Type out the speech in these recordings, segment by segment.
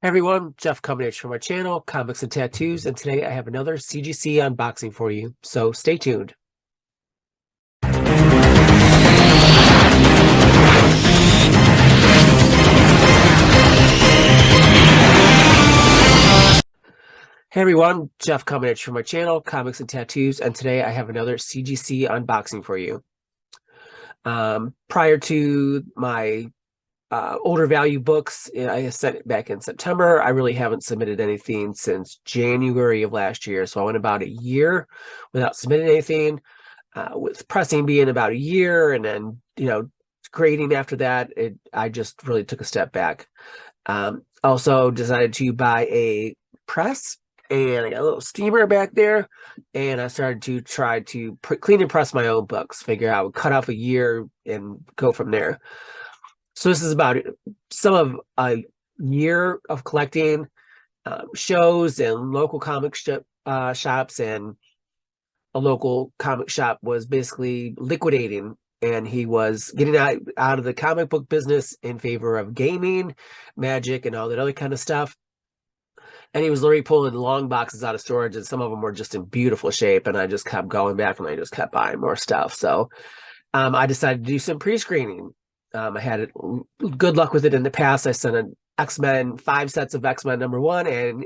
Hey everyone, Jeff coming from my channel, Comics and Tattoos, and today I have another CGC unboxing for you, so stay tuned. Hey everyone, Jeff coming from my channel, Comics and Tattoos, and today I have another CGC unboxing for you. Prior to my older value books, I sent it back in September. I really haven't submitted anything since January of last year, so I went about a year without submitting anything. With pressing being about a year, and then grading after that, I just really took a step back. Also decided to buy a press, and I got a little steamer back there, and I started to try to clean and press my own books, figure out, cut off a year and go from there. So this is about some of a year of collecting shows and local comic shops, and a local comic shop was basically liquidating, and he was getting out of the comic book business in favor of gaming, magic, and all that other kind of stuff. And he was literally pulling long boxes out of storage, and some of them were just in beautiful shape, and I just kept going back and I just kept buying more stuff. So I decided to do some pre-screening. I had good luck with it in the past. I sent an X-Men, 5 sets of X-Men #1, and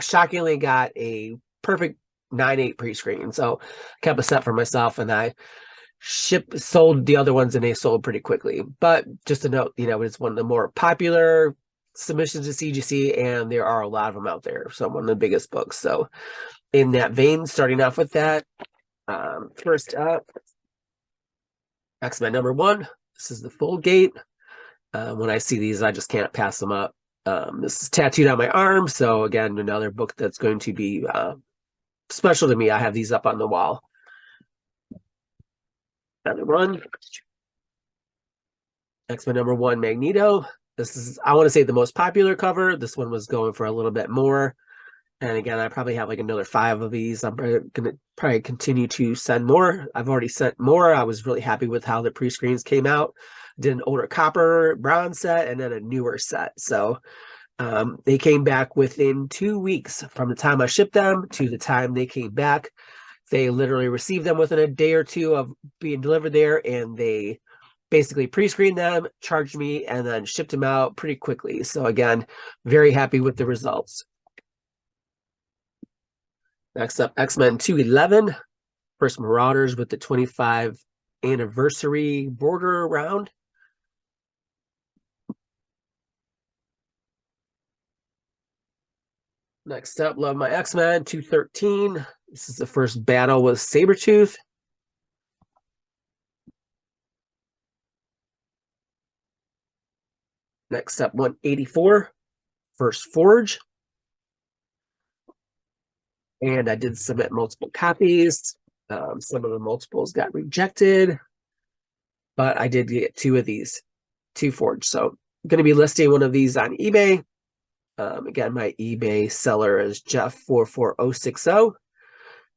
shockingly got a perfect 9.8 pre-screen. So kept a set for myself, and I sold the other ones, and they sold pretty quickly. But just to note, it's one of the more popular submissions to CGC, and there are a lot of them out there. So one of the biggest books. So in that vein, starting off with that, first up, X-Men #1. This is the full gate. When I see these, I just can't pass them up. This is tattooed on my arm, so again, another book that's going to be special to me. I have these up on the wall. Another one, X-Men #1 Magneto. This is, I want to say, the most popular cover. This one was going for a little bit more. And again, I probably have like another 5 of these. I'm going to probably continue to send more. I've already sent more. I was really happy with how the pre-screens came out. Did an older copper bronze set and then a newer set. So they came back within 2 weeks from the time I shipped them to the time they came back. They literally received them within a day or two of being delivered there, and they basically pre-screened them, charged me, and then shipped them out pretty quickly. So again, very happy with the results. Next up, X-Men 211, first Marauders with the 25 anniversary border around. Next up, love my X-Men 213. This is the first battle with Sabretooth. Next up, 184, first Forge. And I did submit multiple copies. Some of the multiples got rejected, but I did get 2 of these, 2 Forge. So I'm going to be listing one of these on eBay. Again, my eBay seller is Jeff44060.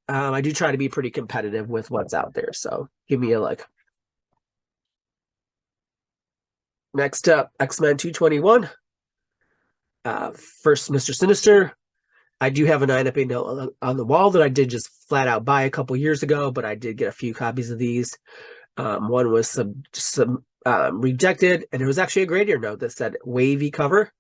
I do try to be pretty competitive with what's out there, so give me a look. Next up, X-Men 221. First Mr. Sinister. I do have a 9.8 note on the wall that I did just flat out buy a couple years ago, but I did get a few copies of these. One was some rejected, and it was actually a gradier note that said wavy cover.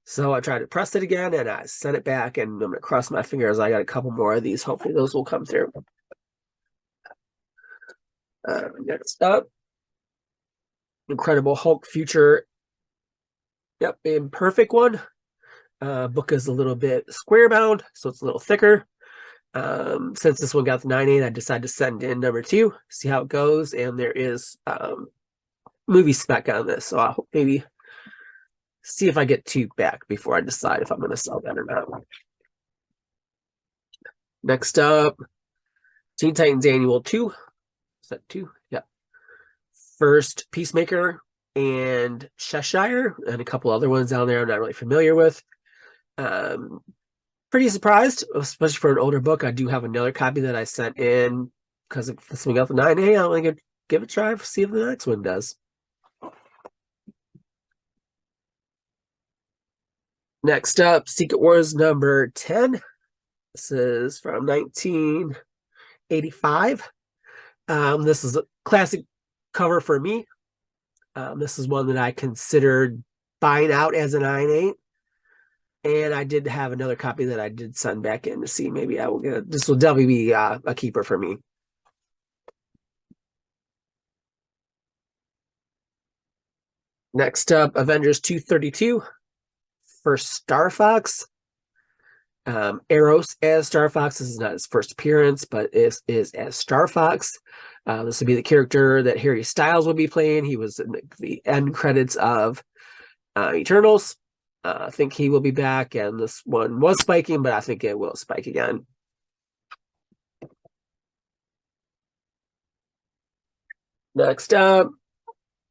So I tried to press it again, and I sent it back, and I'm going to cross my fingers. I got a couple more of these. Hopefully those will come through. Next up, Incredible Hulk Future. Yep, imperfect one. Book is a little bit square bound, so it's a little thicker. Since this one got the 9.8, I decided to send in #2, see how it goes, and there is movie spec on this, so I'll maybe see if I get 2 back before I decide if I'm going to sell that or not. Next up, Teen Titans Annual 2. Is that 2? Yeah. First Peacemaker and Cheshire, and a couple other ones down there I'm not really familiar with. Pretty surprised, especially for an older book. I do have another copy that I sent in because if this one got the 9.8, I'm going to give it a try, see if the next one does. Next up, Secret Wars number 10. This is from 1985. This is a classic cover for me. This is one that I considered buying out as a 9.8. And I did have another copy that I did send back in to see. Maybe I will get it. This will definitely be a keeper for me. Next up, Avengers 232 for Star Fox. Eros as Star Fox. This is not his first appearance, but is as Star Fox. This would be the character that Harry Styles will be playing. He was in the end credits of Eternals. I think he will be back, and this one was spiking, but I think it will spike again. Next up,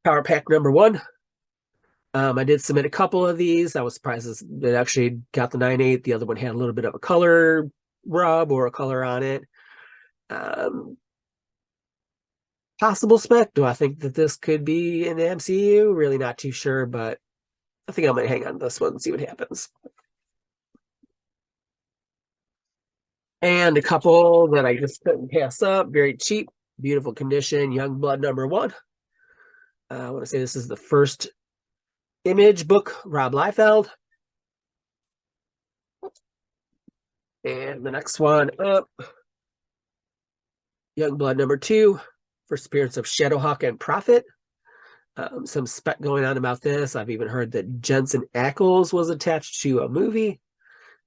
Power Pack number 1. I did submit a couple of these. I was surprised that actually got the 9.8. The other one had a little bit of a color rub or a color on it. Possible spec. Do I think that this could be in the MCU? Really not too sure, but I think I'm going to hang on to this one and see what happens. And a couple that I just couldn't pass up. Very cheap, beautiful condition. Youngblood number 1. I want to say this is the first Image book, Rob Liefeld. And the next one up, Youngblood number 2, first appearance of Shadowhawk and Prophet. Some spec going on about this. I've even heard that Jensen Ackles was attached to a movie.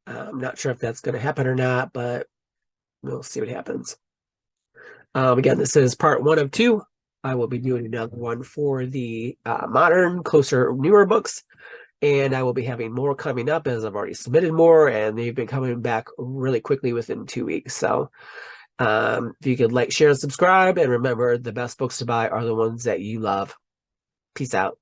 I'm not sure if that's going to happen or not, but we'll see what happens. Again, this is part 1 of 2. I will be doing another one for the modern, closer, newer books. And I will be having more coming up as I've already submitted more, and they've been coming back really quickly within 2 weeks. So if you could like, share, and subscribe, and remember, the best books to buy are the ones that you love. Peace out.